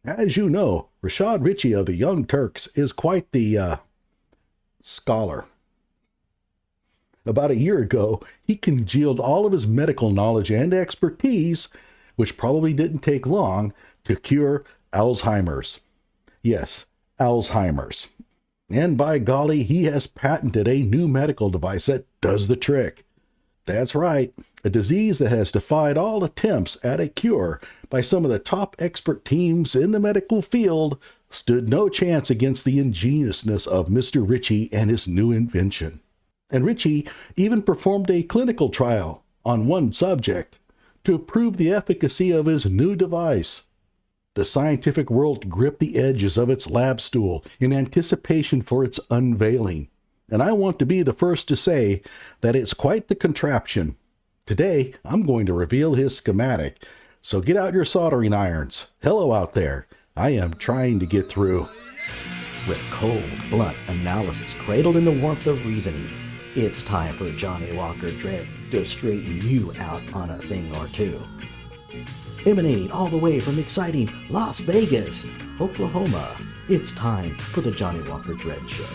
As you know, Rashad Richey of the Young Turks is quite the scholar. About a year ago, he congealed all of his medical knowledge and expertise, which probably didn't take long, to cure Alzheimer's. Yes, Alzheimer's. And by golly, he has patented a new medical device that does the trick. That's right, a disease that has defied all attempts at a cure by some of the top expert teams in the medical field stood no chance against the ingeniousness of Mr. Richey and his new invention. And Richey even performed a clinical trial on one subject to prove the efficacy of his new device. The scientific world gripped the edges of its lab stool in anticipation for its unveiling. And I want to be the first to say that it's quite the contraption. Today, I'm going to reveal his schematic. So get out your soldering irons. Hello out there. I am trying to get through. With cold, blunt analysis cradled in the warmth of reasoning, it's time for Johnny Walker Dread to straighten you out on a thing or two. Emanating all the way from exciting Las Vegas, Oklahoma, it's time for the Johnny Walker Dread Show.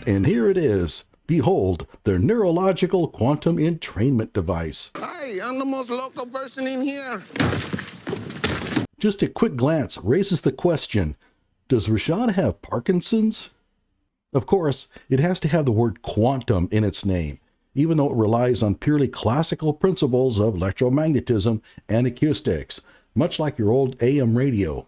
And here it is. Behold, their neurological quantum entrainment device. Hi, I'm the most local person in here. Just a quick glance raises the question, does Rashad have Parkinson's? Of course, it has to have the word quantum in its name, even though it relies on purely classical principles of electromagnetism and acoustics, much like your old AM radio.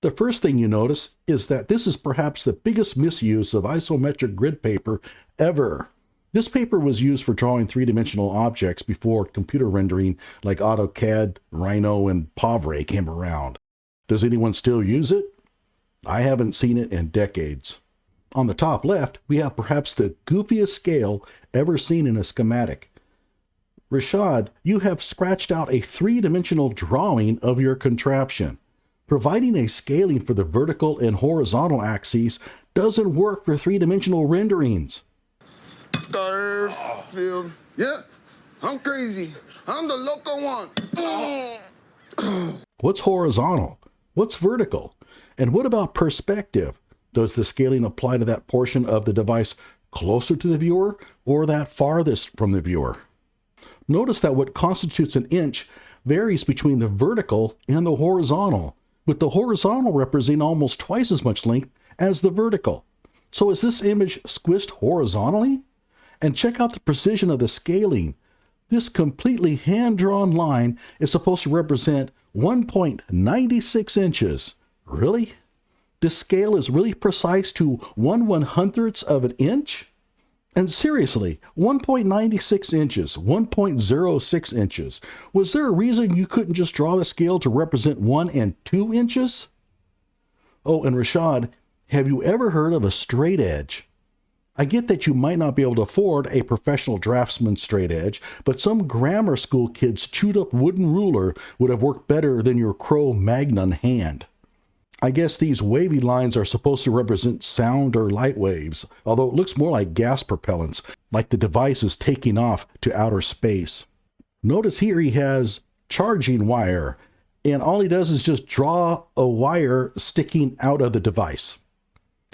The first thing you notice is that this is perhaps the biggest misuse of isometric grid paper ever. This paper was used for drawing three-dimensional objects before computer rendering like AutoCAD, Rhino, and Pavre came around. Does anyone still use it? I haven't seen it in decades. On the top left, we have perhaps the goofiest scale ever seen in a schematic. Rashad, you have scratched out a three-dimensional drawing of your contraption. Providing a scaling for the vertical and horizontal axes doesn't work for three-dimensional renderings. Curve, field. Yeah, I'm crazy. I'm the loco one. What's horizontal? What's vertical? And what about perspective? Does the scaling apply to that portion of the device closer to the viewer or that farthest from the viewer? Notice that what constitutes an inch varies between the vertical and the horizontal, with the horizontal representing almost twice as much length as the vertical. So is this image squished horizontally? And check out the precision of the scaling. This completely hand-drawn line is supposed to represent 1.96 inches. Really? This scale is really precise to 1/100th of an inch? And seriously, 1.96 inches, 1.06 inches. Was there a reason you couldn't just draw the scale to represent 1 and 2 inches? Oh, and Rashad, have you ever heard of a straight edge? I get that you might not be able to afford a professional draftsman's straight edge, but some grammar school kid's chewed up wooden ruler would have worked better than your Cro-Magnon hand. I guess these wavy lines are supposed to represent sound or light waves, although it looks more like gas propellants, like the device is taking off to outer space. Notice here he has charging wire, and all he does is just draw a wire sticking out of the device.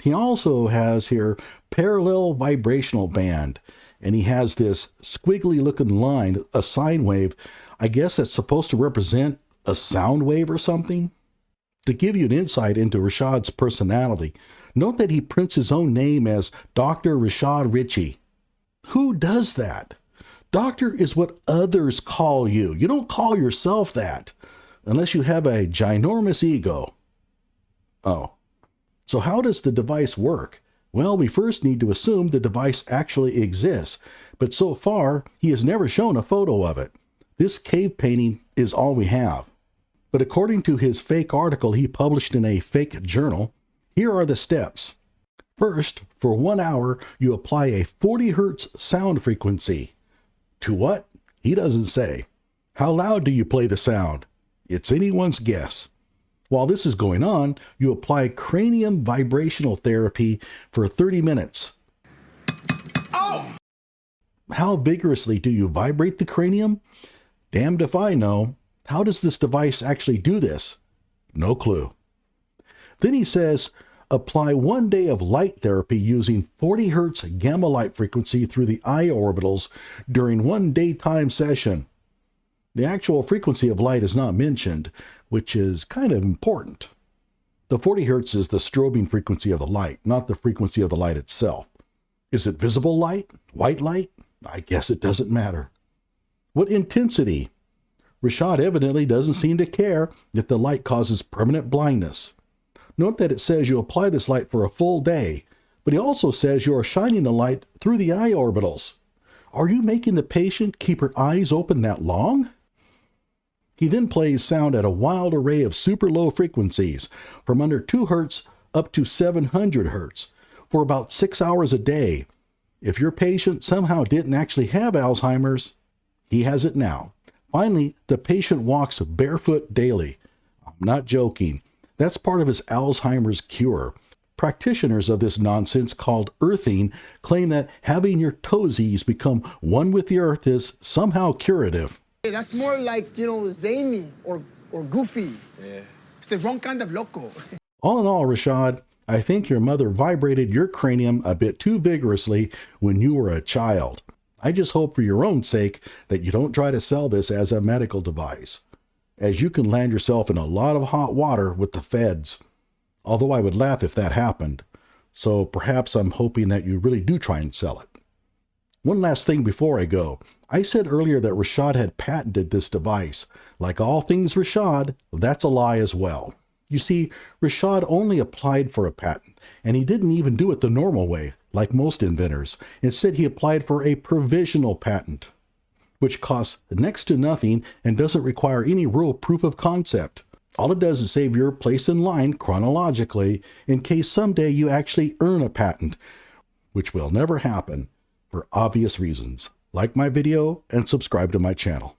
He also has here parallel vibrational band, and he has this squiggly looking line, a sine wave. I guess that's supposed to represent a sound wave or something. To give you an insight into Rashad's personality, note that he prints his own name as Dr. Rashad Richey. Who does that? Doctor is what others call you. You don't call yourself that, unless you have a ginormous ego. Oh. So how does the device work? Well, we first need to assume the device actually exists, but so far, he has never shown a photo of it. This cave painting is all we have. But according to his fake article he published in a fake journal, here are the steps. First, for 1 hour, you apply a 40 hertz sound frequency. To what? He doesn't say. How loud do you play the sound? It's anyone's guess. While this is going on, you apply cranium vibrational therapy for 30 minutes. Oh! How vigorously do you vibrate the cranium? Damned if I know. How does this device actually do this? No clue. Then he says, apply 1 day of light therapy using 40 hertz gamma light frequency through the eye orbitals during 1 daytime session. The actual frequency of light is not mentioned, which is kind of important. The 40 hertz is the strobing frequency of the light, not the frequency of the light itself. Is it visible light? White light? I guess it doesn't matter. What intensity? Rashad evidently doesn't seem to care if the light causes permanent blindness. Note that it says you apply this light for a full day, but he also says you are shining the light through the eye orbitals. Are you making the patient keep her eyes open that long? He then plays sound at a wild array of super low frequencies, from under 2 hertz up to 700 hertz, for about 6 hours a day. If your patient somehow didn't actually have Alzheimer's, he has it now. Finally, the patient walks barefoot daily. I'm not joking. That's part of his Alzheimer's cure. Practitioners of this nonsense called earthing claim that having your toesies become one with the earth is somehow curative. Hey, that's more like, zany or goofy. Yeah. It's the wrong kind of loco. All in all, Rashad, I think your mother vibrated your cranium a bit too vigorously when you were a child. I just hope for your own sake that you don't try to sell this as a medical device, as you can land yourself in a lot of hot water with the feds. Although I would laugh if that happened. So perhaps I'm hoping that you really do try and sell it. One last thing before I go. I said earlier that Rashad had patented this device. Like all things Rashad, that's a lie as well. You see, Rashad only applied for a patent, and he didn't even do it the normal way, like most inventors. Instead, he applied for a provisional patent, which costs next to nothing and doesn't require any real proof of concept. All it does is save your place in line chronologically in case someday you actually earn a patent, which will never happen for obvious reasons. Like my video and subscribe to my channel.